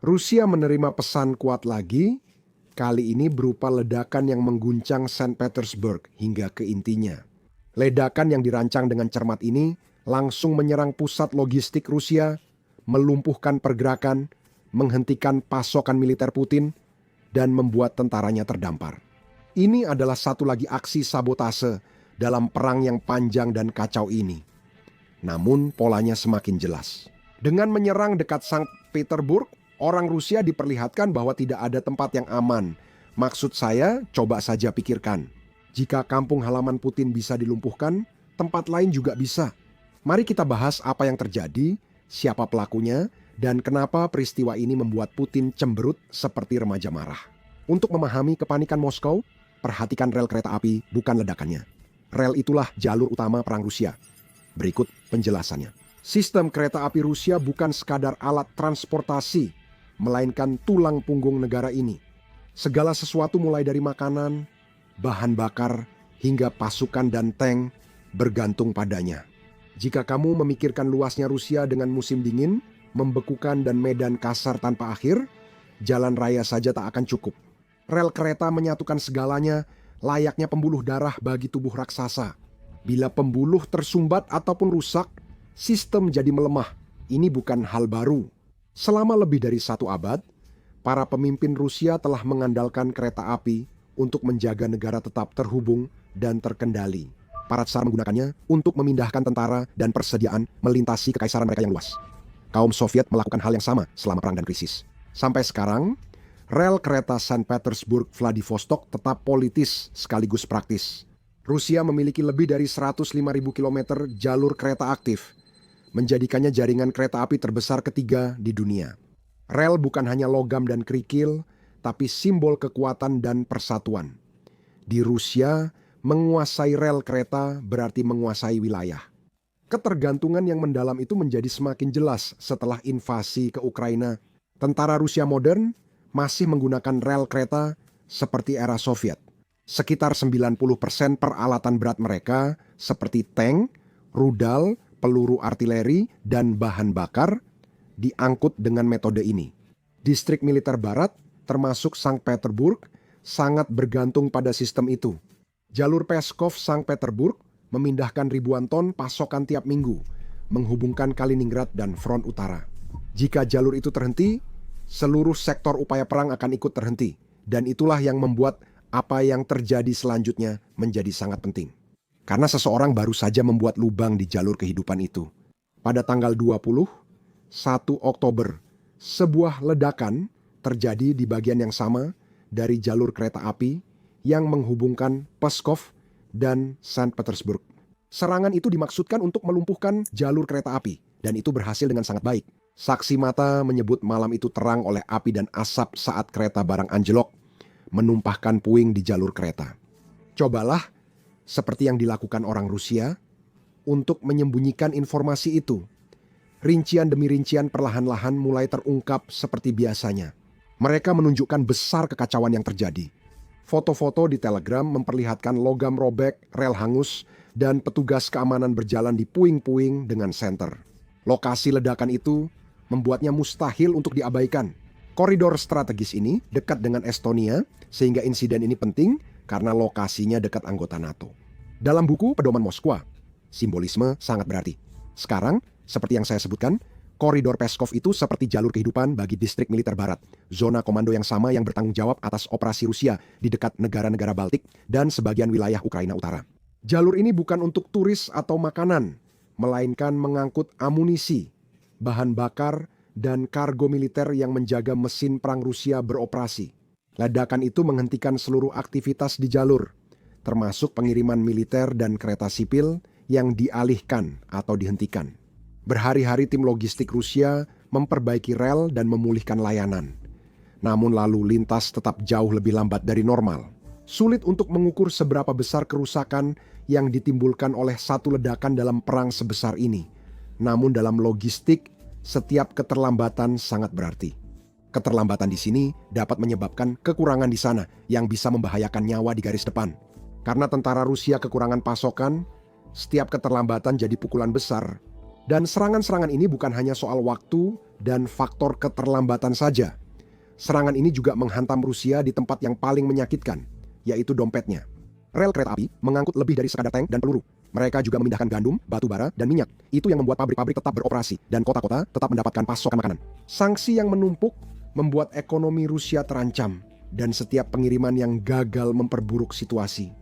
Rusia menerima pesan kuat lagi, kali ini berupa ledakan yang mengguncang Saint Petersburg hingga ke intinya. Ledakan yang dirancang dengan cermat ini langsung menyerang pusat logistik Rusia, melumpuhkan pergerakan, menghentikan pasokan militer Putin, dan membuat tentaranya terdampar. Ini adalah satu lagi aksi sabotase dalam perang yang panjang dan kacau ini. Namun polanya semakin jelas. Dengan menyerang dekat Sankt Petersburg, orang Rusia diperlihatkan bahwa tidak ada tempat yang aman. Maksud saya, coba saja pikirkan. Jika kampung halaman Putin bisa dilumpuhkan, tempat lain juga bisa. Mari kita bahas apa yang terjadi, siapa pelakunya, dan kenapa peristiwa ini membuat Putin cemberut seperti remaja marah. Untuk memahami kepanikan Moskow, perhatikan rel kereta api, bukan ledakannya. Rel itulah jalur utama perang Rusia. Berikut penjelasannya. Sistem kereta api Rusia bukan sekadar alat transportasi, melainkan tulang punggung negara ini. Segala sesuatu mulai dari makanan, bahan bakar, hingga pasukan dan tank bergantung padanya. Jika kamu memikirkan luasnya Rusia dengan musim dingin, membekukan dan medan kasar tanpa akhir, jalan raya saja tak akan cukup. Rel kereta menyatukan segalanya, layaknya pembuluh darah bagi tubuh raksasa. Bila pembuluh tersumbat ataupun rusak, sistem jadi melemah. Ini bukan hal baru. Selama lebih dari 1 abad, para pemimpin Rusia telah mengandalkan kereta api untuk menjaga negara tetap terhubung dan terkendali. Para tsar menggunakannya untuk memindahkan tentara dan persediaan melintasi kekaisaran mereka yang luas. Kaum Soviet melakukan hal yang sama selama perang dan krisis. Sampai sekarang, rel kereta Saint Petersburg-Vladivostok tetap politis sekaligus praktis. Rusia memiliki lebih dari 105.000 km jalur kereta aktif, menjadikannya jaringan kereta api terbesar ketiga di dunia. Rel bukan hanya logam dan kerikil, tapi simbol kekuatan dan persatuan. Di Rusia, menguasai rel kereta berarti menguasai wilayah. Ketergantungan yang mendalam itu menjadi semakin jelas setelah invasi ke Ukraina. Tentara Rusia modern masih menggunakan rel kereta seperti era Soviet. Sekitar 90% peralatan berat mereka seperti tank, rudal, peluru artileri, dan bahan bakar diangkut dengan metode ini. Distrik militer barat, termasuk Sankt Petersburg, sangat bergantung pada sistem itu. Jalur Peskov-Sankt Petersburg memindahkan ribuan ton pasokan tiap minggu, menghubungkan Kaliningrad dan front utara. Jika jalur itu terhenti, seluruh sektor upaya perang akan ikut terhenti. Dan itulah yang membuat apa yang terjadi selanjutnya menjadi sangat penting. Karena seseorang baru saja membuat lubang di jalur kehidupan itu. Pada tanggal 21 Oktober, sebuah ledakan terjadi di bagian yang sama dari jalur kereta api yang menghubungkan Pskov dan Saint Petersburg. Serangan itu dimaksudkan untuk melumpuhkan jalur kereta api, dan itu berhasil dengan sangat baik. Saksi mata menyebut malam itu terang oleh api dan asap saat kereta barang anjlok, menumpahkan puing di jalur kereta. Cobalah, seperti yang dilakukan orang Rusia, untuk menyembunyikan informasi itu. Rincian demi rincian perlahan-lahan mulai terungkap seperti biasanya. Mereka menunjukkan besar kekacauan yang terjadi. Foto-foto di Telegram memperlihatkan logam robek, rel hangus, dan petugas keamanan berjalan di puing-puing dengan senter. Lokasi ledakan itu membuatnya mustahil untuk diabaikan. Koridor strategis ini dekat dengan Estonia, sehingga insiden ini penting karena lokasinya dekat anggota NATO. Dalam buku Pedoman Moskwa, simbolisme sangat berarti. Sekarang, seperti yang saya sebutkan, koridor Peskov itu seperti jalur kehidupan bagi distrik militer barat, zona komando yang sama yang bertanggung jawab atas operasi Rusia di dekat negara-negara Baltik dan sebagian wilayah Ukraina Utara. Jalur ini bukan untuk turis atau makanan, melainkan mengangkut amunisi, bahan bakar, dan kargo militer yang menjaga mesin perang Rusia beroperasi. Ledakan itu menghentikan seluruh aktivitas di jalur, termasuk pengiriman militer dan kereta sipil yang dialihkan atau dihentikan. Berhari-hari tim logistik Rusia memperbaiki rel dan memulihkan layanan. Namun lalu lintas tetap jauh lebih lambat dari normal. Sulit untuk mengukur seberapa besar kerusakan yang ditimbulkan oleh satu ledakan dalam perang sebesar ini. Namun dalam logistik, setiap keterlambatan sangat berarti. Keterlambatan di sini dapat menyebabkan kekurangan di sana yang bisa membahayakan nyawa di garis depan. Karena tentara Rusia kekurangan pasokan, setiap keterlambatan jadi pukulan besar Dan serangan-serangan ini bukan hanya soal waktu dan faktor keterlambatan saja. Serangan ini juga menghantam Rusia di tempat yang paling menyakitkan, yaitu dompetnya. Rel kereta api mengangkut lebih dari sekadar tank dan peluru. Mereka juga memindahkan gandum, batu bara, dan minyak. Itu yang membuat pabrik-pabrik tetap beroperasi dan kota-kota tetap mendapatkan pasokan makanan. Sanksi yang menumpuk membuat ekonomi Rusia terancam dan setiap pengiriman yang gagal memperburuk situasi.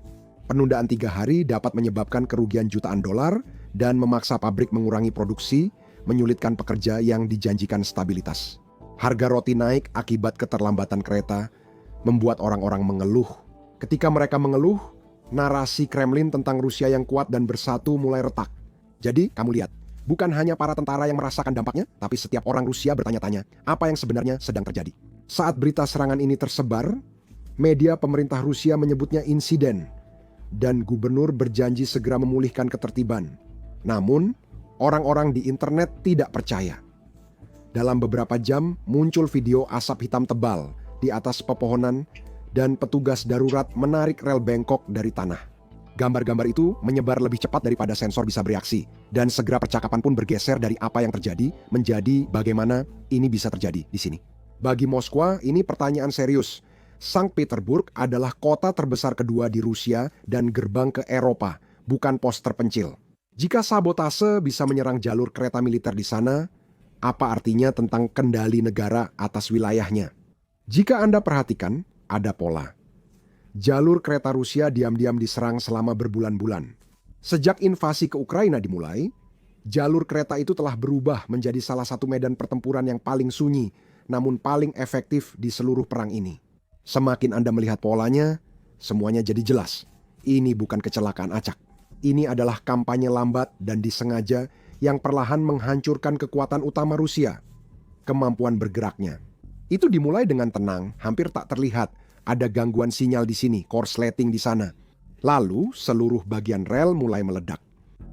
Penundaan 3 hari dapat menyebabkan kerugian jutaan dolar dan memaksa pabrik mengurangi produksi, menyulitkan pekerja yang dijanjikan stabilitas. Harga roti naik akibat keterlambatan kereta, membuat orang-orang mengeluh. Ketika mereka mengeluh, narasi Kremlin tentang Rusia yang kuat dan bersatu mulai retak. Jadi, kamu lihat, bukan hanya para tentara yang merasakan dampaknya, tapi setiap orang Rusia bertanya-tanya apa yang sebenarnya sedang terjadi. Saat berita serangan ini tersebar, media pemerintah Rusia menyebutnya insiden, dan gubernur berjanji segera memulihkan ketertiban. Namun, orang-orang di internet tidak percaya. Dalam beberapa jam, muncul video asap hitam tebal di atas pepohonan dan petugas darurat menarik rel bengkok dari tanah. Gambar-gambar itu menyebar lebih cepat daripada sensor bisa bereaksi, dan segera percakapan pun bergeser dari apa yang terjadi menjadi bagaimana ini bisa terjadi di sini. Bagi Moskwa, ini pertanyaan serius. Sankt Petersburg adalah kota terbesar kedua di Rusia dan gerbang ke Eropa, bukan pos terpencil. Jika sabotase bisa menyerang jalur kereta militer di sana, apa artinya tentang kendali negara atas wilayahnya? Jika Anda perhatikan, ada pola. Jalur kereta Rusia diam-diam diserang selama berbulan-bulan. Sejak invasi ke Ukraina dimulai, jalur kereta itu telah berubah menjadi salah satu medan pertempuran yang paling sunyi, namun paling efektif di seluruh perang ini. Semakin Anda melihat polanya, semuanya jadi jelas. Ini bukan kecelakaan acak. Ini adalah kampanye lambat dan disengaja yang perlahan menghancurkan kekuatan utama Rusia, kemampuan bergeraknya. Itu dimulai dengan tenang, hampir tak terlihat. Ada gangguan sinyal di sini, korsleting di sana. Lalu, seluruh bagian rel mulai meledak.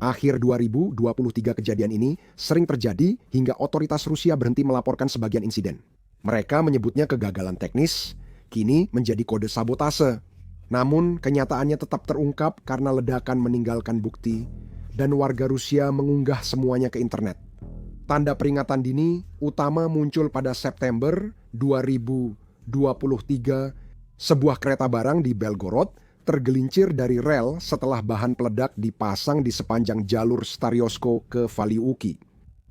Akhir 2023 kejadian ini sering terjadi hingga otoritas Rusia berhenti melaporkan sebagian insiden. Mereka menyebutnya kegagalan teknis, kini menjadi kode sabotase. Namun, kenyataannya tetap terungkap karena ledakan meninggalkan bukti, dan warga Rusia mengunggah semuanya ke internet. Tanda peringatan dini utama muncul pada September 2023. Sebuah kereta barang di Belgorod tergelincir dari rel setelah bahan peledak dipasang di sepanjang jalur Stariosko ke Valiuki.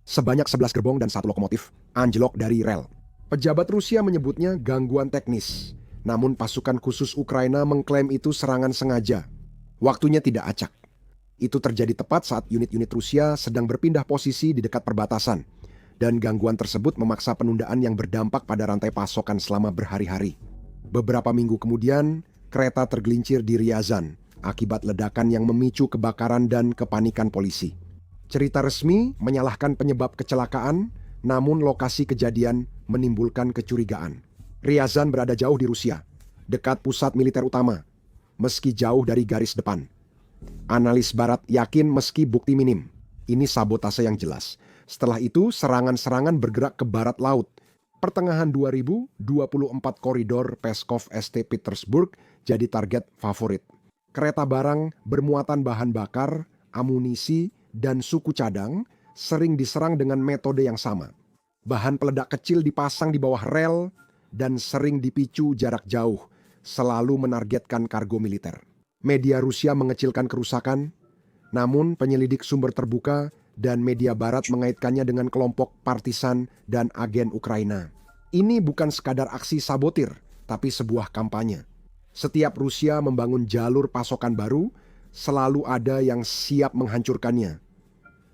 Sebanyak 11 gerbong dan 1 lokomotif anjlok dari rel. Pejabat Rusia menyebutnya gangguan teknis, namun pasukan khusus Ukraina mengklaim itu serangan sengaja. Waktunya tidak acak. Itu terjadi tepat saat unit-unit Rusia sedang berpindah posisi di dekat perbatasan, dan gangguan tersebut memaksa penundaan yang berdampak pada rantai pasokan selama berhari-hari. Beberapa minggu kemudian, kereta tergelincir di Ryazan akibat ledakan yang memicu kebakaran dan kepanikan polisi. Cerita resmi menyalahkan penyebab kecelakaan, namun lokasi kejadian menimbulkan kecurigaan. Ryazan berada jauh di Rusia, dekat pusat militer utama, meski jauh dari garis depan. Analis barat yakin meski bukti minim, ini sabotase yang jelas. Setelah itu, serangan-serangan bergerak ke barat laut. Pertengahan 2024 koridor Peskov-St. Petersburg jadi target favorit. Kereta barang bermuatan bahan bakar, amunisi, dan suku cadang sering diserang dengan metode yang sama. Bahan peledak kecil dipasang di bawah rel dan sering dipicu jarak jauh, selalu menargetkan kargo militer. Media Rusia mengecilkan kerusakan, namun penyelidik sumber terbuka dan media barat mengaitkannya dengan kelompok partisan dan agen Ukraina. Ini bukan sekadar aksi sabotir, tapi sebuah kampanye. Setiap Rusia membangun jalur pasokan baru, selalu ada yang siap menghancurkannya.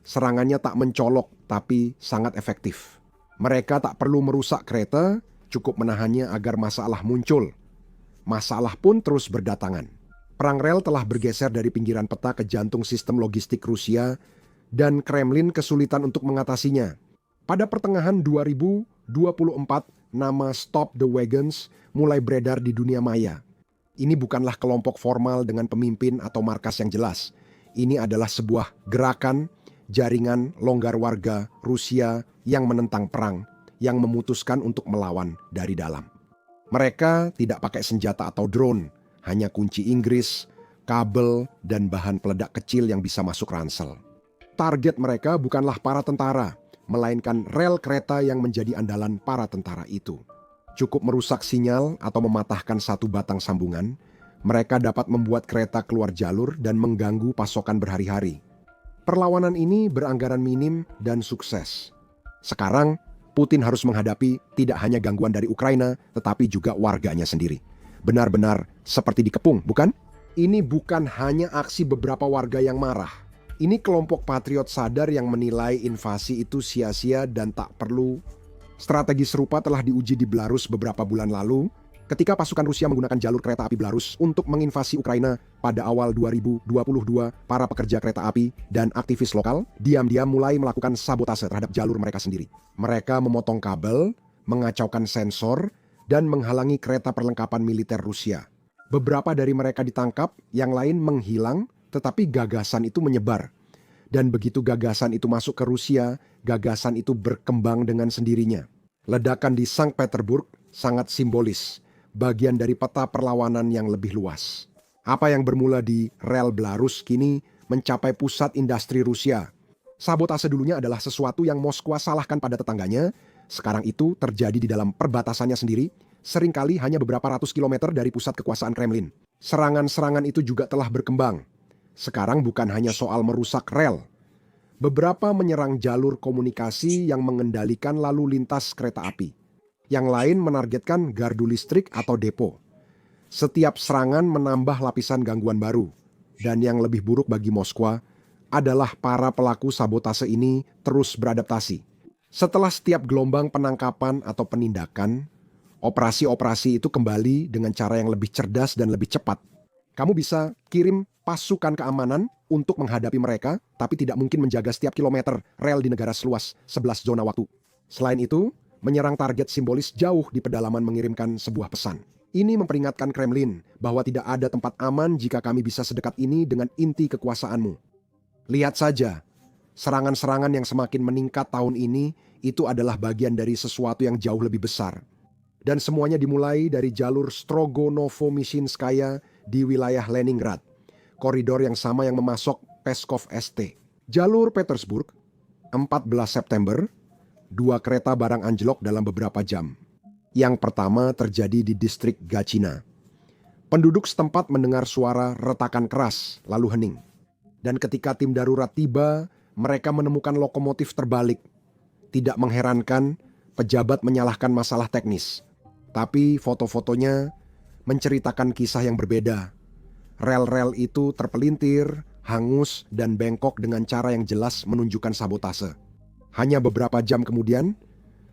Serangannya tak mencolok, tapi sangat efektif. Mereka tak perlu merusak kereta, cukup menahannya agar masalah muncul. Masalah pun terus berdatangan. Perang rel telah bergeser dari pinggiran peta ke jantung sistem logistik Rusia, dan Kremlin kesulitan untuk mengatasinya. Pada pertengahan 2024, nama Stop the Wagons mulai beredar di dunia maya. Ini bukanlah kelompok formal dengan pemimpin atau markas yang jelas. Ini adalah sebuah gerakan, jaringan longgar warga Rusia yang menentang perang, yang memutuskan untuk melawan dari dalam. Mereka tidak pakai senjata atau drone, hanya kunci Inggris, kabel, dan bahan peledak kecil yang bisa masuk ransel. Target mereka bukanlah para tentara, melainkan rel kereta yang menjadi andalan para tentara itu. Cukup merusak sinyal atau mematahkan satu batang sambungan, mereka dapat membuat kereta keluar jalur dan mengganggu pasokan berhari-hari. Perlawanan ini beranggaran minim dan sukses. Sekarang, Putin harus menghadapi tidak hanya gangguan dari Ukraina, tetapi juga warganya sendiri. Benar-benar seperti dikepung, bukan? Ini bukan hanya aksi beberapa warga yang marah. Ini kelompok patriot sadar yang menilai invasi itu sia-sia dan tak perlu. Strategi serupa telah diuji di Belarus beberapa bulan lalu, ketika pasukan Rusia menggunakan jalur kereta api Belarus untuk menginvasi Ukraina pada awal 2022, para pekerja kereta api dan aktivis lokal diam-diam mulai melakukan sabotase terhadap jalur mereka sendiri. Mereka memotong kabel, mengacaukan sensor, dan menghalangi kereta perlengkapan militer Rusia. Beberapa dari mereka ditangkap, yang lain menghilang, tetapi gagasan itu menyebar. Dan begitu gagasan itu masuk ke Rusia, gagasan itu berkembang dengan sendirinya. Ledakan di Sankt Petersburg sangat simbolis, bagian dari peta perlawanan yang lebih luas. Apa yang bermula di rel Belarus kini mencapai pusat industri Rusia. Sabotase dulunya adalah sesuatu yang Moskwa salahkan pada tetangganya, sekarang itu terjadi di dalam perbatasannya sendiri, seringkali hanya beberapa ratus kilometer dari pusat kekuasaan Kremlin. Serangan-serangan itu juga telah berkembang. Sekarang bukan hanya soal merusak rel. Beberapa menyerang jalur komunikasi yang mengendalikan lalu lintas kereta api. Yang lain menargetkan gardu listrik atau depo. Setiap serangan menambah lapisan gangguan baru. Dan yang lebih buruk bagi Moskwa adalah para pelaku sabotase ini terus beradaptasi. Setelah setiap gelombang penangkapan atau penindakan, operasi-operasi itu kembali dengan cara yang lebih cerdas dan lebih cepat. Kamu bisa kirim pasukan keamanan untuk menghadapi mereka, tapi tidak mungkin menjaga setiap kilometer rel di negara seluas 11 zona waktu. Selain itu, menyerang target simbolis jauh di pedalaman mengirimkan sebuah pesan. Ini memperingatkan Kremlin bahwa tidak ada tempat aman jika kami bisa sedekat ini dengan inti kekuasaanmu. Lihat saja, serangan-serangan yang semakin meningkat tahun ini itu adalah bagian dari sesuatu yang jauh lebih besar. Dan semuanya dimulai dari jalur Strogonovo-Mishinskaya di wilayah Leningrad. Koridor yang sama yang memasok Peskov ST. Jalur Petersburg, 14 September, 2 kereta barang anjlok dalam beberapa jam. Yang pertama terjadi di distrik Gachina. Penduduk setempat mendengar suara retakan keras, lalu hening. Dan ketika tim darurat tiba, mereka menemukan lokomotif terbalik. Tidak mengherankan, pejabat menyalahkan masalah teknis. Tapi foto-fotonya menceritakan kisah yang berbeda. Rel-rel itu terpelintir, hangus, dan bengkok dengan cara yang jelas menunjukkan sabotase. Hanya beberapa jam kemudian,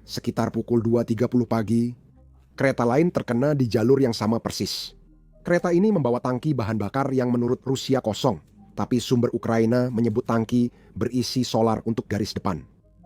sekitar pukul 2.30 pagi, kereta lain terkena di jalur yang sama persis. Kereta ini membawa tangki bahan bakar yang menurut Rusia kosong, tapi sumber Ukraina menyebut tangki berisi solar untuk garis depan.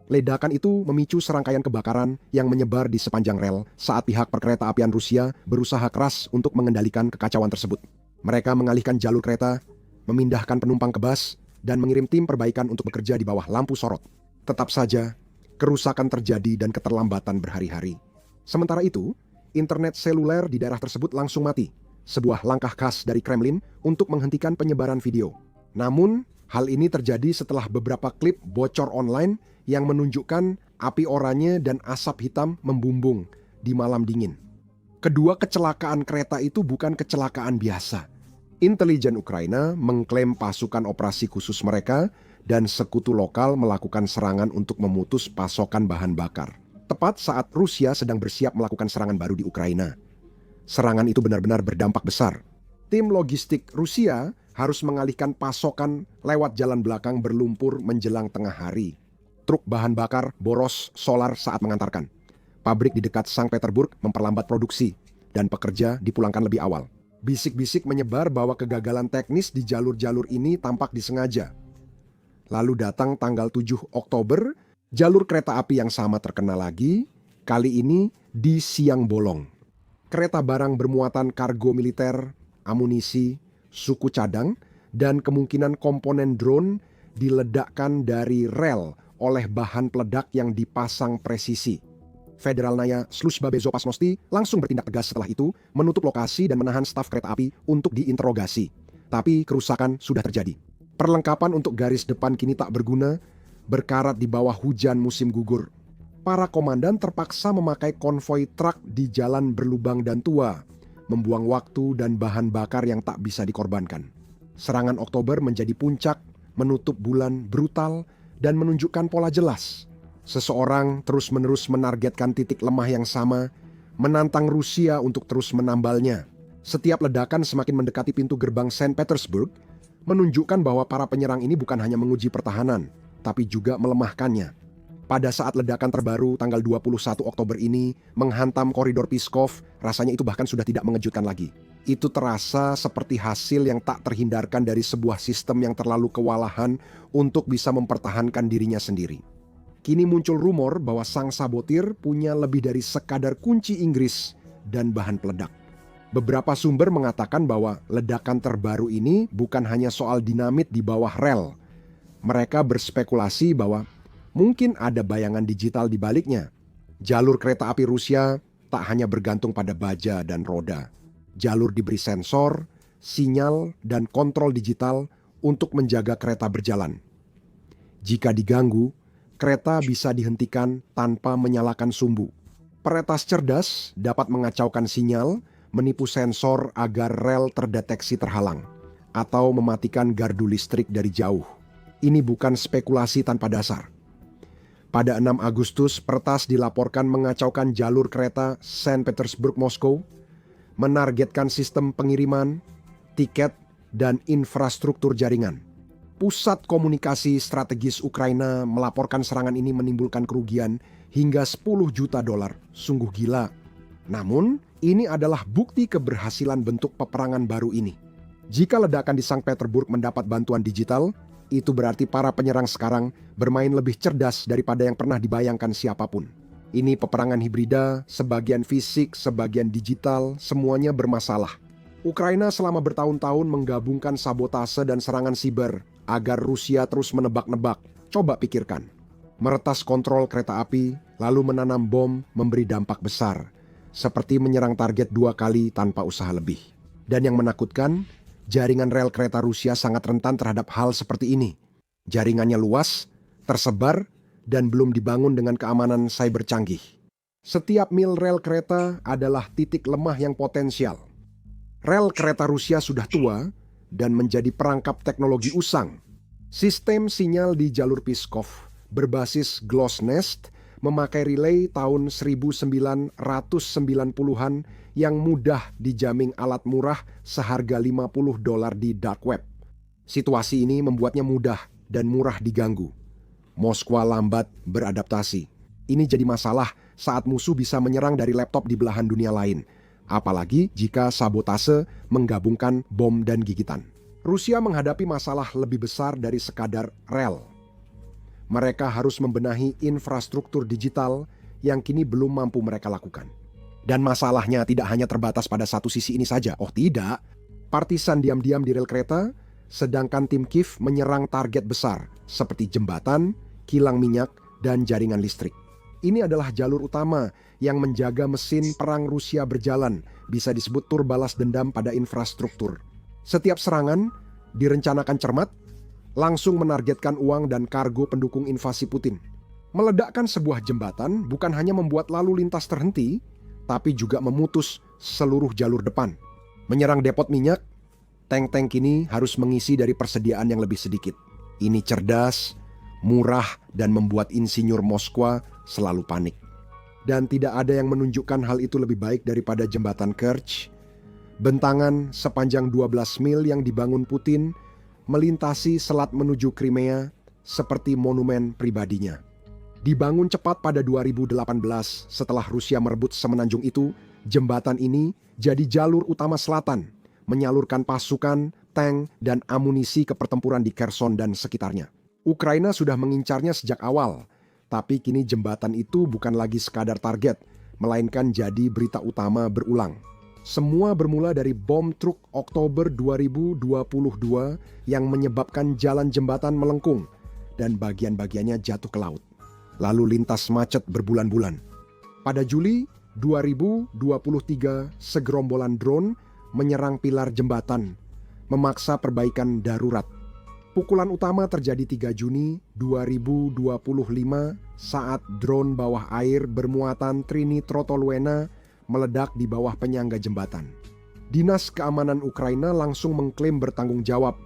Ledakan itu memicu serangkaian kebakaran yang menyebar di sepanjang rel saat pihak perkereta-apian Rusia berusaha keras untuk mengendalikan kekacauan tersebut. Mereka mengalihkan jalur kereta, memindahkan penumpang ke bus, dan mengirim tim perbaikan untuk bekerja di bawah lampu sorot. Tetap saja, kerusakan terjadi dan keterlambatan berhari-hari. Sementara itu, internet seluler di daerah tersebut langsung mati. Sebuah langkah khas dari Kremlin untuk menghentikan penyebaran video. Namun, hal ini terjadi setelah beberapa klip bocor online yang menunjukkan api oranye dan asap hitam membumbung di malam dingin. Kedua kecelakaan kereta itu bukan kecelakaan biasa. Intelijen Ukraina mengklaim pasukan operasi khusus mereka dan sekutu lokal melakukan serangan untuk memutus pasokan bahan bakar. Tepat saat Rusia sedang bersiap melakukan serangan baru di Ukraina. Serangan itu benar-benar berdampak besar. Tim logistik Rusia harus mengalihkan pasokan lewat jalan belakang berlumpur menjelang tengah hari. Truk bahan bakar boros solar saat mengantarkan. Pabrik di dekat Sankt Petersburg memperlambat produksi dan pekerja dipulangkan lebih awal. Bisik-bisik menyebar bahwa kegagalan teknis di jalur-jalur ini tampak disengaja. Lalu datang tanggal 7 Oktober, jalur kereta api yang sama terkena lagi, kali ini di siang bolong. Kereta barang bermuatan kargo militer, amunisi, suku cadang, dan kemungkinan komponen drone diledakkan dari rel oleh bahan peledak yang dipasang presisi. Federalnaya Služba Bezopasnosti langsung bertindak tegas setelah itu, menutup lokasi dan menahan staf kereta api untuk diinterogasi. Tapi kerusakan sudah terjadi. Perlengkapan untuk garis depan kini tak berguna, berkarat di bawah hujan musim gugur. Para komandan terpaksa memakai konvoi truk di jalan berlubang dan tua, membuang waktu dan bahan bakar yang tak bisa dikorbankan. Serangan Oktober menjadi puncak, menutup bulan brutal, dan menunjukkan pola jelas. Seseorang terus-menerus menargetkan titik lemah yang sama, menantang Rusia untuk terus menambalnya. Setiap ledakan semakin mendekati pintu gerbang Saint Petersburg, menunjukkan bahwa para penyerang ini bukan hanya menguji pertahanan, tapi juga melemahkannya. Pada saat ledakan terbaru tanggal 21 Oktober ini menghantam koridor Pskov, rasanya itu bahkan sudah tidak mengejutkan lagi. Itu terasa seperti hasil yang tak terhindarkan dari sebuah sistem yang terlalu kewalahan untuk bisa mempertahankan dirinya sendiri. Kini muncul rumor bahwa sang sabotir punya lebih dari sekadar kunci Inggris dan bahan peledak. Beberapa sumber mengatakan bahwa ledakan terbaru ini bukan hanya soal dinamit di bawah rel. Mereka berspekulasi bahwa mungkin ada bayangan digital di baliknya. Jalur kereta api Rusia tak hanya bergantung pada baja dan roda. Jalur diberi sensor, sinyal, dan kontrol digital untuk menjaga kereta berjalan. Jika diganggu, kereta bisa dihentikan tanpa menyalakan sumbu. Peretas cerdas dapat mengacaukan sinyal, menipu sensor agar rel terdeteksi terhalang, atau mematikan gardu listrik dari jauh. Ini bukan spekulasi tanpa dasar. Pada 6 Agustus, peretas dilaporkan mengacaukan jalur kereta Saint Petersburg-Moskow, menargetkan sistem pengiriman, tiket, dan infrastruktur jaringan. Pusat Komunikasi Strategis Ukraina melaporkan serangan ini menimbulkan kerugian hingga 10 juta dolar. Sungguh gila. Namun, ini adalah bukti keberhasilan bentuk peperangan baru ini. Jika ledakan di Sankt Petersburg mendapat bantuan digital, itu berarti para penyerang sekarang bermain lebih cerdas daripada yang pernah dibayangkan siapapun. Ini peperangan hibrida, sebagian fisik, sebagian digital, semuanya bermasalah. Ukraina selama bertahun-tahun menggabungkan sabotase dan serangan siber agar Rusia terus menebak-nebak. Coba pikirkan. Meretas kontrol kereta api, lalu menanam bom memberi dampak besar. Seperti menyerang target 2 kali tanpa usaha lebih. Dan yang menakutkan, jaringan rel kereta Rusia sangat rentan terhadap hal seperti ini. Jaringannya luas, tersebar, dan belum dibangun dengan keamanan cyber canggih. Setiap mil rel kereta adalah titik lemah yang potensial. Rel kereta Rusia sudah tua dan menjadi perangkap teknologi usang. Sistem sinyal di jalur Pskov berbasis Glosnest memakai relay tahun 1990-an yang mudah dijamming alat murah seharga $50 di dark web. Situasi ini membuatnya mudah dan murah diganggu. Moskwa lambat beradaptasi. Ini jadi masalah saat musuh bisa menyerang dari laptop di belahan dunia lain. Apalagi jika sabotase menggabungkan bom dan gigitan. Rusia menghadapi masalah lebih besar dari sekadar rel. Mereka harus membenahi infrastruktur digital yang kini belum mampu mereka lakukan. Dan masalahnya tidak hanya terbatas pada satu sisi ini saja. Oh tidak, partisan diam-diam di rel kereta, sedangkan tim Kiev menyerang target besar seperti jembatan, kilang minyak, dan jaringan listrik. Ini adalah jalur utama yang menjaga mesin perang Rusia berjalan, bisa disebut tur balas dendam pada infrastruktur. Setiap serangan direncanakan cermat, langsung menargetkan uang dan kargo pendukung invasi Putin. Meledakkan sebuah jembatan bukan hanya membuat lalu lintas terhenti, tapi juga memutus seluruh jalur depan. Menyerang depot minyak, tank-tank kini harus mengisi dari persediaan yang lebih sedikit. Ini cerdas, murah, dan membuat insinyur Moskwa selalu panik. Dan tidak ada yang menunjukkan hal itu lebih baik daripada jembatan Kerch. Bentangan sepanjang 12 mil yang dibangun Putin melintasi selat menuju Crimea seperti monumen pribadinya. Dibangun cepat pada 2018 setelah Rusia merebut semenanjung itu, jembatan ini jadi jalur utama selatan, menyalurkan pasukan, tank, dan amunisi ke pertempuran di Kherson dan sekitarnya. Ukraina sudah mengincarnya sejak awal, tapi kini jembatan itu bukan lagi sekadar target, melainkan jadi berita utama berulang. Semua bermula dari bom truk Oktober 2022 yang menyebabkan jalan jembatan melengkung dan bagian-bagiannya jatuh ke laut. Lalu lintas macet berbulan-bulan. Pada Juli 2023, segerombolan drone menyerang pilar jembatan, memaksa perbaikan darurat. Pukulan utama terjadi 3 Juni 2025 saat drone bawah air bermuatan trinitrotoluena meledak di bawah penyangga jembatan. Dinas Keamanan Ukraina langsung mengklaim bertanggung jawab,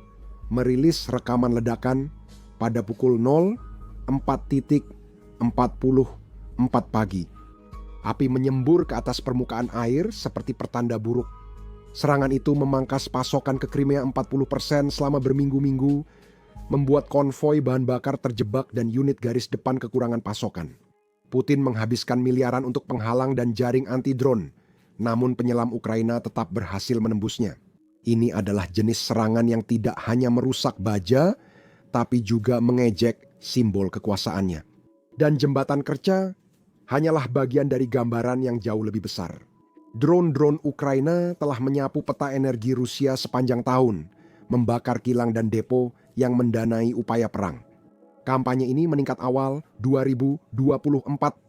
merilis rekaman ledakan pada pukul 04.44 pagi. Api menyembur ke atas permukaan air seperti pertanda buruk. Serangan itu memangkas pasokan ke Crimea 40% selama berminggu-minggu, membuat konvoi bahan bakar terjebak dan unit garis depan kekurangan pasokan. Putin menghabiskan miliaran untuk penghalang dan jaring anti-drone, namun penyelam Ukraina tetap berhasil menembusnya. Ini adalah jenis serangan yang tidak hanya merusak baja, tapi juga mengejek simbol kekuasaannya. Dan jembatan Kercha hanyalah bagian dari gambaran yang jauh lebih besar. Drone-drone Ukraina telah menyapu peta energi Rusia sepanjang tahun, membakar kilang dan depo yang mendanai upaya perang. Kampanye ini meningkat awal 2024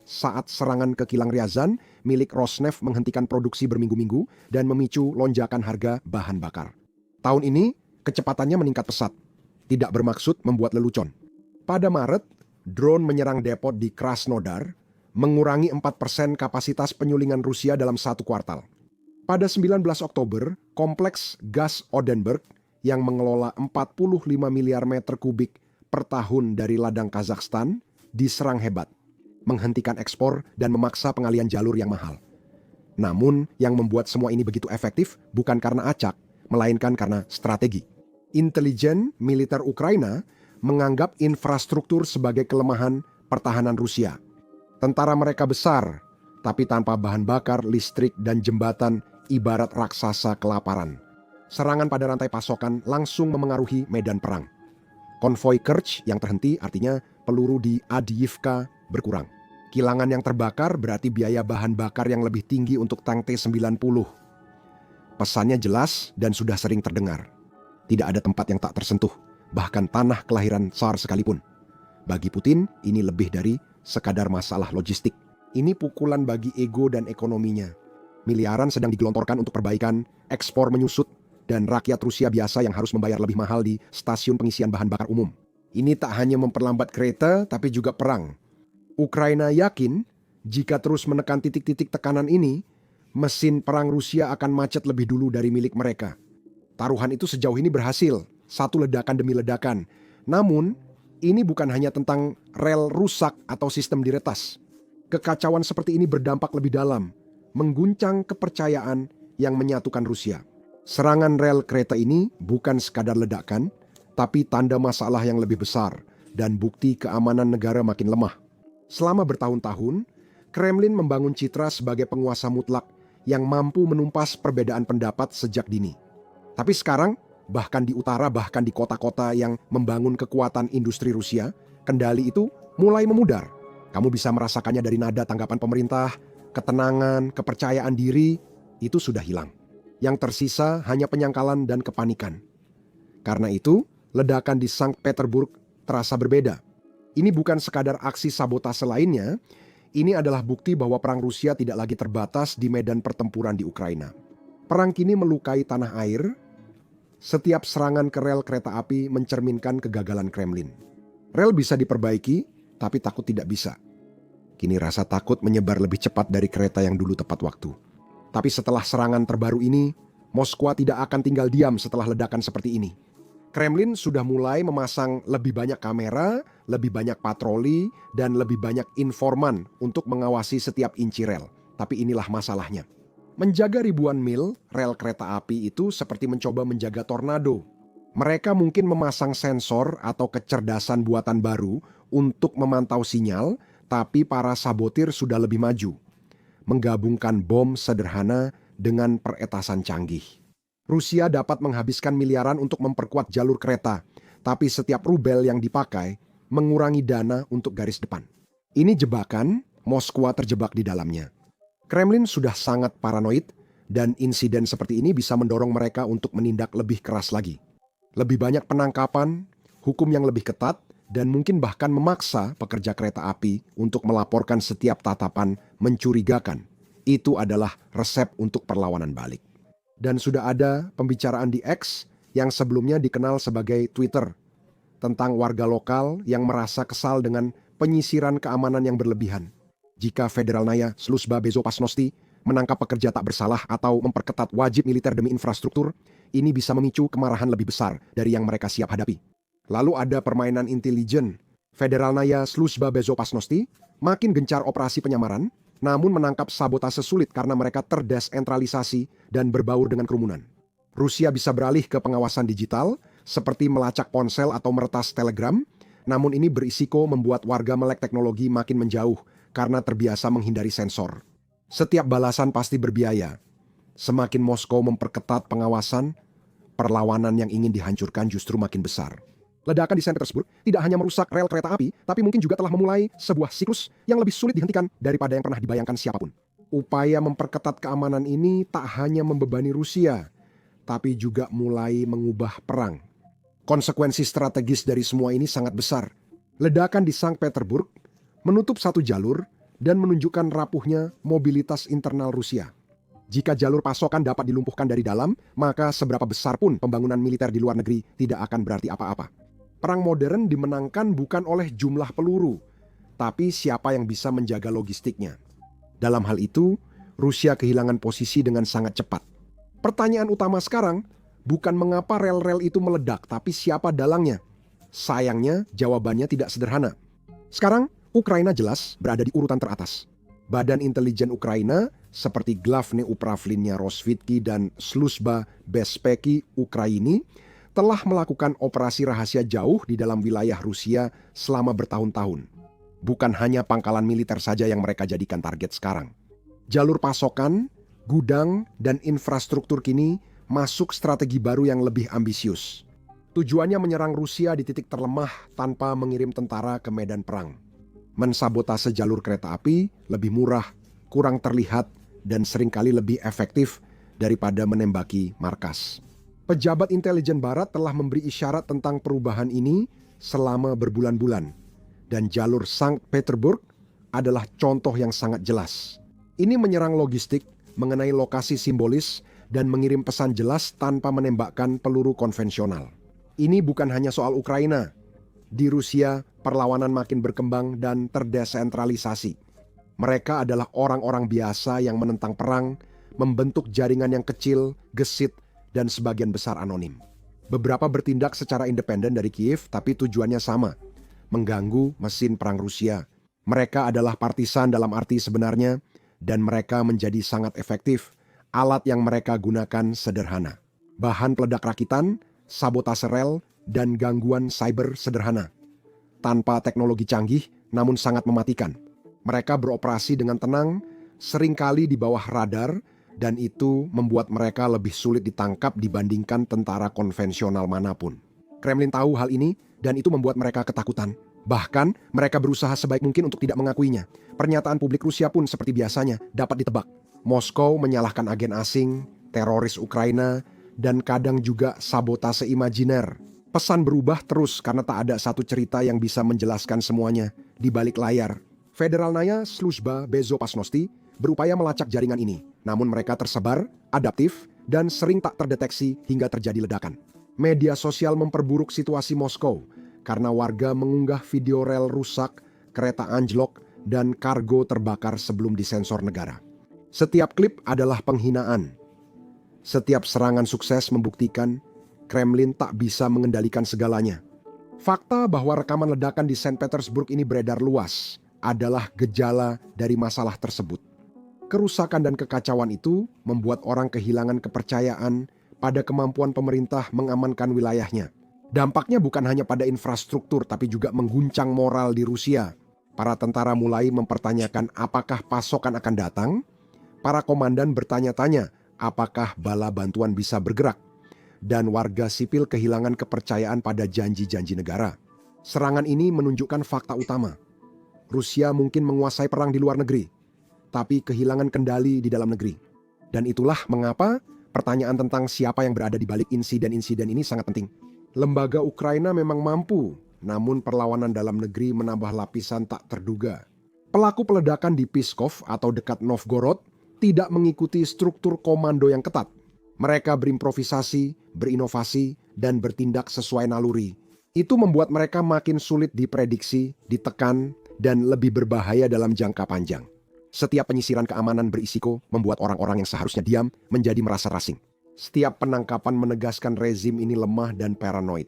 saat serangan ke kilang Ryazan milik Rosneft menghentikan produksi berminggu-minggu dan memicu lonjakan harga bahan bakar. Tahun ini kecepatannya meningkat pesat, tidak bermaksud membuat lelucon. Pada Maret, drone menyerang depot di Krasnodar, mengurangi 4% kapasitas penyulingan Rusia dalam satu kuartal. Pada 19 Oktober, kompleks gas Odenberg yang mengelola 45 miliar meter kubik per tahun dari ladang Kazakhstan diserang hebat, menghentikan ekspor dan memaksa pengalian jalur yang mahal. Namun, yang membuat semua ini begitu efektif bukan karena acak, melainkan karena strategi. Intelijen militer Ukraina menganggap infrastruktur sebagai kelemahan pertahanan Rusia. Tentara mereka besar, tapi tanpa bahan bakar, listrik, dan jembatan ibarat raksasa kelaparan. Serangan pada rantai pasokan langsung memengaruhi medan perang. Konvoi Kerch yang terhenti artinya peluru di Avdiivka berkurang. Kilangan yang terbakar berarti biaya bahan bakar yang lebih tinggi untuk tank T-90. Pesannya jelas dan sudah sering terdengar. Tidak ada tempat yang tak tersentuh, bahkan tanah kelahiran Tsar sekalipun. Bagi Putin, ini lebih dari sekadar masalah logistik. Ini pukulan bagi ego dan ekonominya. Miliaran sedang digelontorkan untuk perbaikan, ekspor menyusut, dan rakyat Rusia biasa yang harus membayar lebih mahal di stasiun pengisian bahan bakar umum. Ini tak hanya memperlambat kereta, tapi juga perang. Ukraina yakin, jika terus menekan titik-titik tekanan ini, mesin perang Rusia akan macet lebih dulu dari milik mereka. Taruhan itu sejauh ini berhasil, satu ledakan demi ledakan. Namun, ini bukan hanya tentang rel rusak atau sistem diretas. Kekacauan seperti ini berdampak lebih dalam, mengguncang kepercayaan yang menyatukan Rusia. Serangan rel kereta ini bukan sekadar ledakan, tapi tanda masalah yang lebih besar dan bukti keamanan negara makin lemah. Selama bertahun-tahun, Kremlin membangun citra sebagai penguasa mutlak yang mampu menumpas perbedaan pendapat sejak dini. Tapi sekarang, bahkan di utara, bahkan di kota-kota yang membangun kekuatan industri Rusia, kendali itu mulai memudar. Kamu bisa merasakannya dari nada tanggapan pemerintah, ketenangan, kepercayaan diri, itu sudah hilang. Yang tersisa hanya penyangkalan dan kepanikan. Karena itu, ledakan di Sankt Petersburg terasa berbeda. Ini bukan sekadar aksi sabotase lainnya, ini adalah bukti bahwa perang Rusia tidak lagi terbatas di medan pertempuran di Ukraina. Perang kini melukai tanah air. Setiap serangan ke rel kereta api mencerminkan kegagalan Kremlin. Rel bisa diperbaiki, tapi takut tidak bisa. Kini rasa takut menyebar lebih cepat dari kereta yang dulu tepat waktu. Tapi setelah serangan terbaru ini, Moskwa tidak akan tinggal diam setelah ledakan seperti ini. Kremlin sudah mulai memasang lebih banyak kamera, lebih banyak patroli, dan lebih banyak informan untuk mengawasi setiap inci rel. Tapi inilah masalahnya. Menjaga ribuan mil rel kereta api itu seperti mencoba menjaga tornado. Mereka mungkin memasang sensor atau kecerdasan buatan baru untuk memantau sinyal, tapi para sabotir sudah lebih maju. Menggabungkan bom sederhana dengan peretasan canggih. Rusia dapat menghabiskan miliaran untuk memperkuat jalur kereta, tapi setiap rubel yang dipakai mengurangi dana untuk garis depan. Ini jebakan, Moskwa terjebak di dalamnya. Kremlin sudah sangat paranoid dan insiden seperti ini bisa mendorong mereka untuk menindak lebih keras lagi. Lebih banyak penangkapan, hukum yang lebih ketat, dan mungkin bahkan memaksa pekerja kereta api untuk melaporkan setiap tatapan mencurigakan. Itu adalah resep untuk perlawanan balik. Dan sudah ada pembicaraan di X yang sebelumnya dikenal sebagai Twitter. tentang warga lokal yang merasa kesal dengan penyisiran keamanan yang berlebihan. Jika Federalnaya Sluzhba Bezopasnosti menangkap pekerja tak bersalah atau memperketat wajib militer demi infrastruktur, ini bisa memicu kemarahan lebih besar dari yang mereka siap hadapi. Lalu ada permainan intelijen. Federalnaya Sluzhba Bezopasnosti makin gencar operasi penyamaran, namun menangkap sabotase sulit karena mereka terdesentralisasi dan berbaur dengan kerumunan. Rusia bisa beralih ke pengawasan digital, seperti melacak ponsel atau meretas telegram, namun ini berisiko membuat warga melek teknologi makin menjauh karena terbiasa menghindari sensor. Setiap balasan pasti berbiaya. Semakin Moskow memperketat pengawasan, perlawanan yang ingin dihancurkan justru makin besar. Ledakan di Saint Petersburg tidak hanya merusak rel kereta api, tapi mungkin juga telah memulai sebuah siklus yang lebih sulit dihentikan daripada yang pernah dibayangkan siapapun. Upaya memperketat keamanan ini tak hanya membebani Rusia, tapi juga mulai mengubah perang. Konsekuensi strategis dari semua ini sangat besar. Ledakan di Saint Petersburg menutup satu jalur dan menunjukkan rapuhnya mobilitas internal Rusia. Jika jalur pasokan dapat dilumpuhkan dari dalam, maka seberapa besar pun pembangunan militer di luar negeri tidak akan berarti apa-apa. Perang modern dimenangkan bukan oleh jumlah peluru, tapi siapa yang bisa menjaga logistiknya. Dalam hal itu, Rusia kehilangan posisi dengan sangat cepat. Pertanyaan utama sekarang bukan mengapa rel-rel itu meledak, tapi siapa dalangnya. Sayangnya, jawabannya tidak sederhana. Sekarang, Ukraina jelas berada di urutan teratas. Badan intelijen Ukraina seperti Glavne Upravlenia Rozvidki dan Sluzhba Bezpeki Ukraini telah melakukan operasi rahasia jauh di dalam wilayah Rusia selama bertahun-tahun. Bukan hanya pangkalan militer saja yang mereka jadikan target sekarang. Jalur pasokan, gudang, dan infrastruktur kini masuk strategi baru yang lebih ambisius. Tujuannya menyerang Rusia di titik terlemah tanpa mengirim tentara ke medan perang. Mensabotase jalur kereta api lebih murah, kurang terlihat, dan seringkali lebih efektif daripada menembaki markas. Pejabat intelijen barat telah memberi isyarat tentang perubahan ini selama berbulan-bulan. Dan jalur Sankt Petersburg adalah contoh yang sangat jelas. Ini menyerang logistik, mengenai lokasi simbolis, dan mengirim pesan jelas tanpa menembakkan peluru konvensional. Ini bukan hanya soal Ukraina. Di Rusia, perlawanan makin berkembang dan terdesentralisasi. Mereka adalah orang-orang biasa yang menentang perang, membentuk jaringan yang kecil, gesit, dan sebagian besar anonim. Beberapa bertindak secara independen dari Kiev, tapi tujuannya sama, mengganggu mesin perang Rusia. Mereka adalah partisan dalam arti sebenarnya, dan mereka menjadi sangat efektif. Alat yang mereka gunakan sederhana. Bahan peledak rakitan, sabotase rel, dan gangguan cyber sederhana. Tanpa teknologi canggih, namun sangat mematikan. Mereka beroperasi dengan tenang, seringkali di bawah radar, dan itu membuat mereka lebih sulit ditangkap dibandingkan tentara konvensional manapun. Kremlin tahu hal ini, dan itu membuat mereka ketakutan. Bahkan, mereka berusaha sebaik mungkin untuk tidak mengakuinya. Pernyataan publik Rusia pun seperti biasanya dapat ditebak. Moskow menyalahkan agen asing, teroris Ukraina, dan kadang juga sabotase imajiner. Pesan berubah terus karena tak ada satu cerita yang bisa menjelaskan semuanya di balik layar. Federalnaya Sluzhba Bezopasnosti berupaya melacak jaringan ini, namun mereka tersebar, adaptif, dan sering tak terdeteksi hingga terjadi ledakan. Media sosial memperburuk situasi Moskow karena warga mengunggah video rel rusak, kereta anjlok, dan kargo terbakar sebelum disensor negara. Setiap klip adalah penghinaan. Setiap serangan sukses membuktikan Kremlin tak bisa mengendalikan segalanya. Fakta bahwa rekaman ledakan di Saint Petersburg ini beredar luas adalah gejala dari masalah tersebut. Kerusakan dan kekacauan itu membuat orang kehilangan kepercayaan pada kemampuan pemerintah mengamankan wilayahnya. Dampaknya bukan hanya pada infrastruktur, tapi juga mengguncang moral di Rusia. Para tentara mulai mempertanyakan apakah pasokan akan datang. Para komandan bertanya-tanya apakah bala bantuan bisa bergerak. Dan warga sipil kehilangan kepercayaan pada janji-janji negara. Serangan ini menunjukkan fakta utama. Rusia mungkin menguasai perang di luar negeri, tapi kehilangan kendali di dalam negeri. Dan itulah mengapa pertanyaan tentang siapa yang berada di balik insiden-insiden ini sangat penting. Lembaga Ukraina memang mampu, namun perlawanan dalam negeri menambah lapisan tak terduga. Pelaku peledakan di Pskov atau dekat Novgorod tidak mengikuti struktur komando yang ketat. Mereka berimprovisasi, berinovasi, dan bertindak sesuai naluri. Itu membuat mereka makin sulit diprediksi, ditekan, dan lebih berbahaya dalam jangka panjang. Setiap penyisiran keamanan berisiko membuat orang-orang yang seharusnya diam menjadi merasa rasing. Setiap penangkapan menegaskan rezim ini lemah dan paranoid.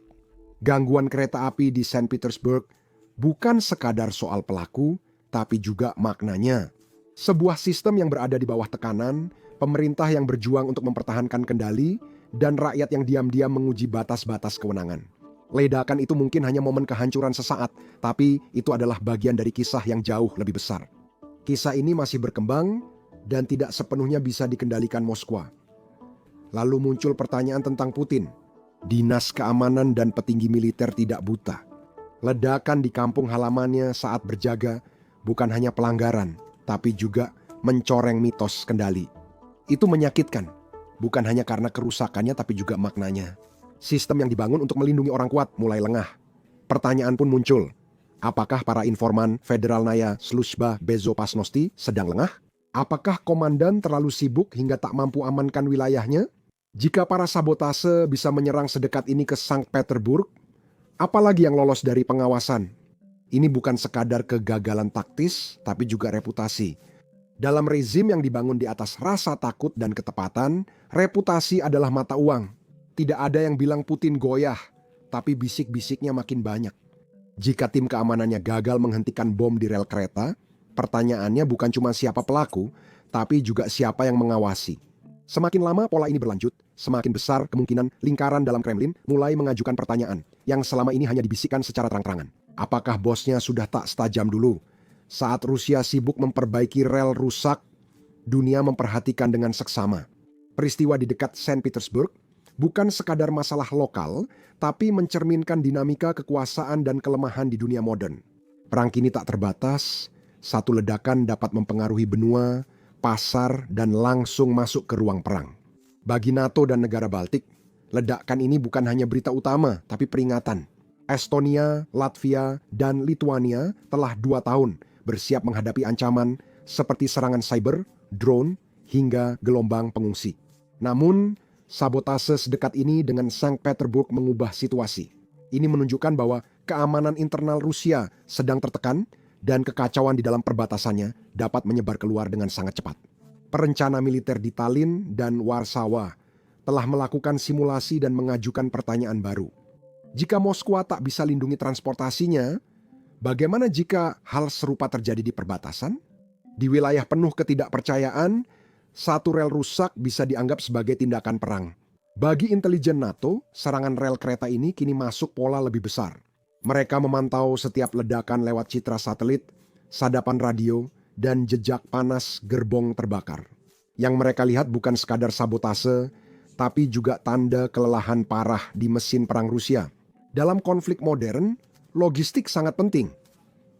Gangguan kereta api di Saint Petersburg bukan sekadar soal pelaku, tapi juga maknanya. Sebuah sistem yang berada di bawah tekanan, pemerintah yang berjuang untuk mempertahankan kendali, dan rakyat yang diam-diam menguji batas-batas kewenangan. Ledakan itu mungkin hanya momen kehancuran sesaat, tapi itu adalah bagian dari kisah yang jauh lebih besar. Kisah ini masih berkembang dan tidak sepenuhnya bisa dikendalikan Moskwa. Lalu muncul pertanyaan tentang Putin. Dinas keamanan dan petinggi militer tidak buta. Ledakan di kampung halamannya saat berjaga bukan hanya pelanggaran, tapi juga mencoreng mitos kendali. Itu menyakitkan, bukan hanya karena kerusakannya tapi juga maknanya. Sistem yang dibangun untuk melindungi orang kuat mulai lengah. Pertanyaan pun muncul. Apakah para informan Federalnaya Sluzhba Bezopasnosti sedang lengah? Apakah komandan terlalu sibuk hingga tak mampu amankan wilayahnya? Jika para sabotase bisa menyerang sedekat ini ke Sankt Petersburg, apalagi yang lolos dari pengawasan? Ini bukan sekadar kegagalan taktis, tapi juga reputasi. Dalam rezim yang dibangun di atas rasa takut dan ketepatan, reputasi adalah mata uang. Tidak ada yang bilang Putin goyah, tapi bisik-bisiknya makin banyak. Jika tim keamanannya gagal menghentikan bom di rel kereta, pertanyaannya bukan cuma siapa pelaku, tapi juga siapa yang mengawasi. Semakin lama pola ini berlanjut, semakin besar kemungkinan lingkaran dalam Kremlin mulai mengajukan pertanyaan yang selama ini hanya dibisikkan secara terang-terangan. Apakah bosnya sudah tak setajam dulu? Saat Rusia sibuk memperbaiki rel rusak, dunia memperhatikan dengan seksama. Peristiwa di dekat Saint Petersburg bukan sekadar masalah lokal, tapi mencerminkan dinamika kekuasaan dan kelemahan di dunia modern. Perang kini tak terbatas, satu ledakan dapat mempengaruhi benua, pasar, dan langsung masuk ke ruang perang. Bagi NATO dan negara Baltik, ledakan ini bukan hanya berita utama, tapi peringatan. Estonia, Latvia, dan Lituania telah 2 tahun bersiap menghadapi ancaman seperti serangan cyber, drone, hingga gelombang pengungsi. Namun, sabotase sedekat ini dengan Sankt Petersburg mengubah situasi. Ini menunjukkan bahwa keamanan internal Rusia sedang tertekan dan kekacauan di dalam perbatasannya dapat menyebar keluar dengan sangat cepat. Perencana militer di Tallinn dan Warsawa telah melakukan simulasi dan mengajukan pertanyaan baru. Jika Moskwa tak bisa lindungi transportasinya, bagaimana jika hal serupa terjadi di perbatasan? Di wilayah penuh ketidakpercayaan, satu rel rusak bisa dianggap sebagai tindakan perang. Bagi intelijen NATO, serangan rel kereta ini kini masuk pola lebih besar. Mereka memantau setiap ledakan lewat citra satelit, sadapan radio, dan jejak panas gerbong terbakar. Yang mereka lihat bukan sekadar sabotase, tapi juga tanda kelelahan parah di mesin perang Rusia. Dalam konflik modern, logistik sangat penting.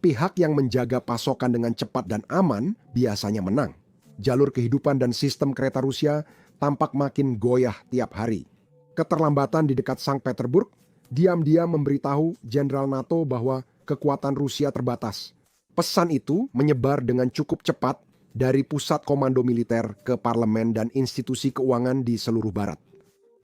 Pihak yang menjaga pasokan dengan cepat dan aman biasanya menang. Jalur kehidupan dan sistem kereta Rusia tampak makin goyah tiap hari. Keterlambatan di dekat Sankt Petersburg diam-diam memberitahu Jenderal NATO bahwa kekuatan Rusia terbatas. Pesan itu menyebar dengan cukup cepat dari pusat komando militer ke parlemen dan institusi keuangan di seluruh barat.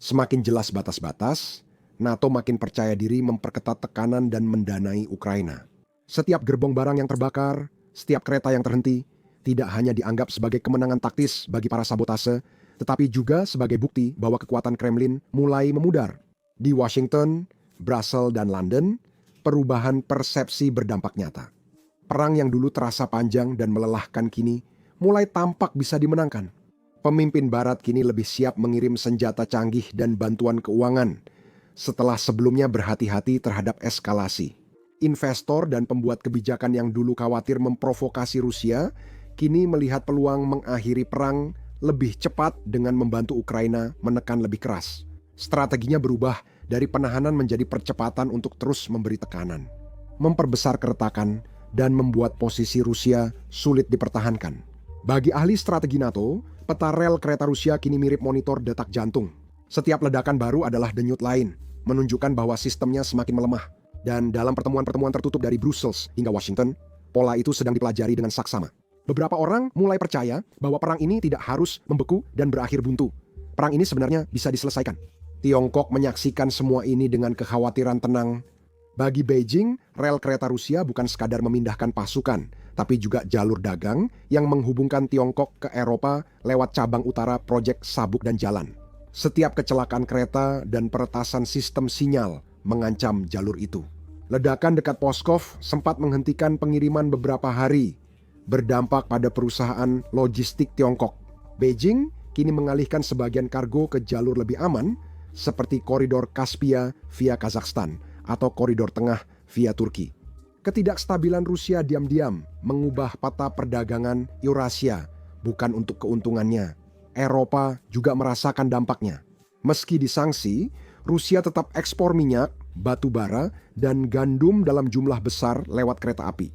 Semakin jelas batas-batas, NATO makin percaya diri memperketat tekanan dan mendanai Ukraina. Setiap gerbong barang yang terbakar, setiap kereta yang terhenti, tidak hanya dianggap sebagai kemenangan taktis bagi para sabotase, tetapi juga sebagai bukti bahwa kekuatan Kremlin mulai memudar. Di Washington, Brussels, dan London, perubahan persepsi berdampak nyata. Perang yang dulu terasa panjang dan melelahkan kini mulai tampak bisa dimenangkan. Pemimpin Barat kini lebih siap mengirim senjata canggih dan bantuan keuangan, setelah sebelumnya berhati-hati terhadap eskalasi. Investor dan pembuat kebijakan yang dulu khawatir memprovokasi Rusia, kini melihat peluang mengakhiri perang lebih cepat dengan membantu Ukraina menekan lebih keras. Strateginya berubah dari penahanan menjadi percepatan untuk terus memberi tekanan, memperbesar keretakan, dan membuat posisi Rusia sulit dipertahankan. Bagi ahli strategi NATO, peta rel kereta Rusia kini mirip monitor detak jantung. Setiap ledakan baru adalah denyut lain, menunjukkan bahwa sistemnya semakin melemah. Dan dalam pertemuan-pertemuan tertutup dari Brussels hingga Washington, pola itu sedang dipelajari dengan saksama. Beberapa orang mulai percaya bahwa perang ini tidak harus membeku dan berakhir buntu. Perang ini sebenarnya bisa diselesaikan. Tiongkok menyaksikan semua ini dengan kekhawatiran tenang, Bagi Beijing, rel kereta Rusia bukan sekadar memindahkan pasukan, tapi juga jalur dagang yang menghubungkan Tiongkok ke Eropa lewat cabang utara proyek Sabuk dan Jalan. Setiap kecelakaan kereta dan peretasan sistem sinyal mengancam jalur itu. Ledakan dekat Pskov sempat menghentikan pengiriman beberapa hari, berdampak pada perusahaan logistik Tiongkok. Beijing kini mengalihkan sebagian kargo ke jalur lebih aman, seperti koridor Kaspia via Kazakhstan atau koridor tengah via Turki. Ketidakstabilan Rusia diam-diam mengubah peta perdagangan Eurasia, bukan untuk keuntungannya. Eropa juga merasakan dampaknya. Meski disanksi, Rusia tetap ekspor minyak, batu bara, dan gandum dalam jumlah besar lewat kereta api.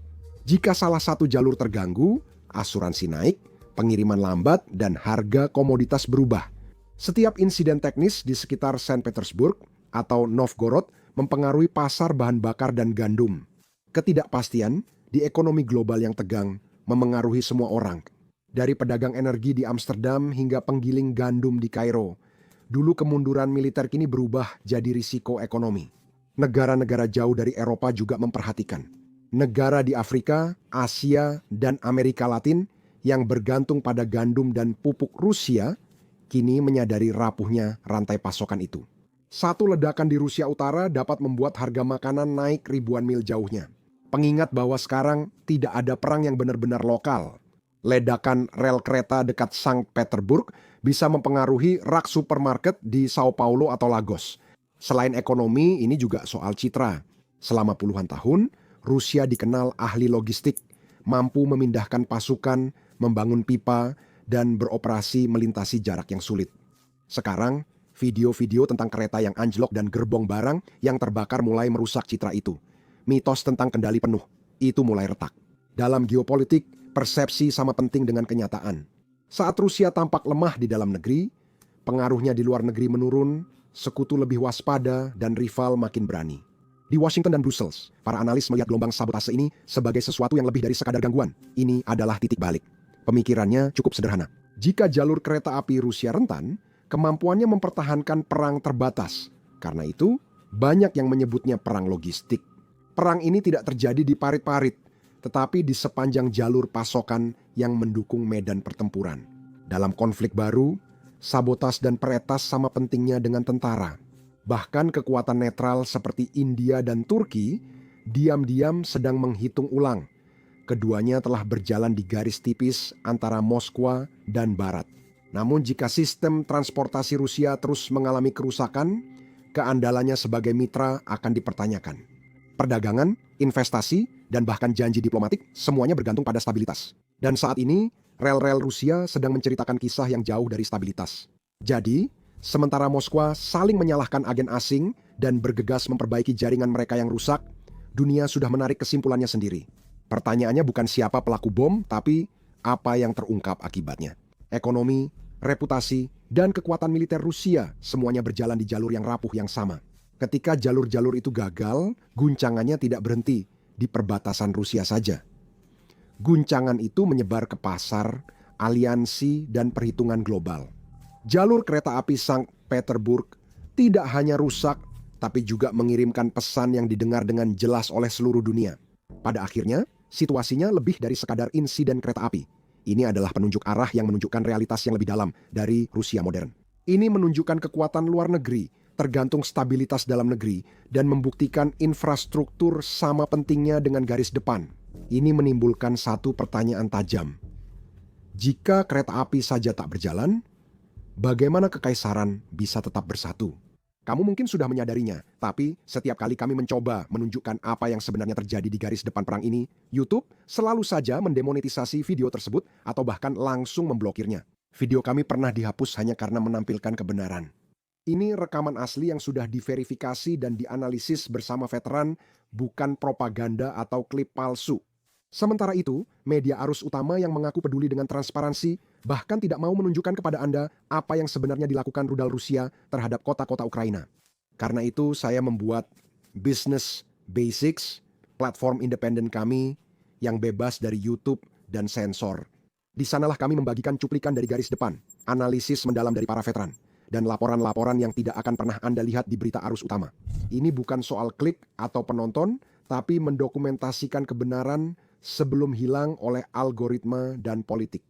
Jika salah satu jalur terganggu, asuransi naik, pengiriman lambat, dan harga komoditas berubah. Setiap insiden teknis di sekitar Saint Petersburg atau Novgorod mempengaruhi pasar bahan bakar dan gandum. Ketidakpastian di ekonomi global yang tegang memengaruhi semua orang. Dari pedagang energi di Amsterdam hingga penggiling gandum di Kairo. Dulu kemunduran militer kini berubah jadi risiko ekonomi. Negara-negara jauh dari Eropa juga memperhatikan. Negara di Afrika, Asia, dan Amerika Latin yang bergantung pada gandum dan pupuk Rusia kini menyadari rapuhnya rantai pasokan itu. Satu ledakan di Rusia Utara dapat membuat harga makanan naik ribuan mil jauhnya. Pengingat bahwa sekarang tidak ada perang yang benar-benar lokal. Ledakan rel kereta dekat Sankt Petersburg bisa mempengaruhi rak supermarket di Sao Paulo atau Lagos. Selain ekonomi, ini juga soal citra. Selama puluhan tahun, Rusia dikenal ahli logistik, mampu memindahkan pasukan, membangun pipa, dan beroperasi melintasi jarak yang sulit. Sekarang, video-video tentang kereta yang anjlok dan gerbong barang yang terbakar mulai merusak citra itu. Mitos tentang kendali penuh, itu mulai retak. Dalam geopolitik, persepsi sama penting dengan kenyataan. Saat Rusia tampak lemah di dalam negeri, pengaruhnya di luar negeri menurun, sekutu lebih waspada, dan rival makin berani. Di Washington dan Brussels, para analis melihat gelombang sabotase ini sebagai sesuatu yang lebih dari sekadar gangguan. Ini adalah titik balik. Pemikirannya cukup sederhana. Jika jalur kereta api Rusia rentan, kemampuannya mempertahankan perang terbatas. Karena itu, banyak yang menyebutnya perang logistik. Perang ini tidak terjadi di parit-parit, tetapi di sepanjang jalur pasokan yang mendukung medan pertempuran. Dalam konflik baru, sabotas dan peretas sama pentingnya dengan tentara. Bahkan kekuatan netral seperti India dan Turki diam-diam sedang menghitung ulang. Keduanya telah berjalan di garis tipis antara Moskwa dan Barat. Namun jika sistem transportasi Rusia terus mengalami kerusakan, keandalannya sebagai mitra akan dipertanyakan. Perdagangan, investasi, dan bahkan janji diplomatik semuanya bergantung pada stabilitas. Dan saat ini, rel-rel Rusia sedang menceritakan kisah yang jauh dari stabilitas. Jadi, sementara Moskwa saling menyalahkan agen asing dan bergegas memperbaiki jaringan mereka yang rusak, dunia sudah menarik kesimpulannya sendiri. Pertanyaannya bukan siapa pelaku bom, tapi apa yang terungkap akibatnya. Ekonomi, reputasi, dan kekuatan militer Rusia semuanya berjalan di jalur yang rapuh yang sama. Ketika jalur-jalur itu gagal, guncangannya tidak berhenti di perbatasan Rusia saja. Guncangan itu menyebar ke pasar, aliansi, dan perhitungan global. Jalur kereta api Sankt Petersburg tidak hanya rusak, tapi juga mengirimkan pesan yang didengar dengan jelas oleh seluruh dunia. Pada akhirnya, situasinya lebih dari sekadar insiden kereta api. Ini adalah penunjuk arah yang menunjukkan realitas yang lebih dalam dari Rusia modern. Ini menunjukkan kekuatan luar negeri, tergantung stabilitas dalam negeri, dan membuktikan infrastruktur sama pentingnya dengan garis depan. Ini menimbulkan satu pertanyaan tajam. Jika kereta api saja tak berjalan, bagaimana kekaisaran bisa tetap bersatu? Kamu mungkin sudah menyadarinya, tapi setiap kali kami mencoba menunjukkan apa yang sebenarnya terjadi di garis depan perang ini, YouTube selalu saja mendemonetisasi video tersebut atau bahkan langsung memblokirnya. Video kami pernah dihapus hanya karena menampilkan kebenaran. Ini rekaman asli yang sudah diverifikasi dan dianalisis bersama veteran, bukan propaganda atau klip palsu. Sementara itu, media arus utama yang mengaku peduli dengan transparansi bahkan tidak mau menunjukkan kepada Anda apa yang sebenarnya dilakukan rudal Rusia terhadap kota-kota Ukraina. Karena itu, saya membuat Business Basics, platform independen kami yang bebas dari YouTube dan sensor. Di sanalah kami membagikan cuplikan dari garis depan, analisis mendalam dari para veteran, dan laporan-laporan yang tidak akan pernah Anda lihat di berita arus utama. Ini bukan soal klik atau penonton, tapi mendokumentasikan kebenaran sebelum hilang oleh algoritma dan politik.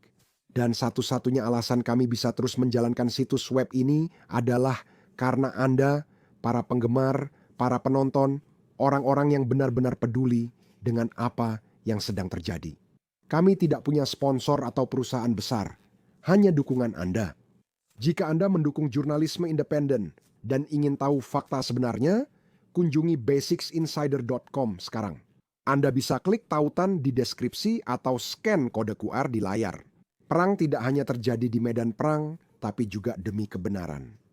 Dan satu-satunya alasan kami bisa terus menjalankan situs web ini adalah karena Anda, para penggemar, para penonton, orang-orang yang benar-benar peduli dengan apa yang sedang terjadi. Kami tidak punya sponsor atau perusahaan besar, hanya dukungan Anda. Jika Anda mendukung jurnalisme independen dan ingin tahu fakta sebenarnya, kunjungi basicsinsider.com sekarang. Anda bisa klik tautan di deskripsi atau scan kode QR di layar. Perang tidak hanya terjadi di medan perang, tapi juga demi kebenaran.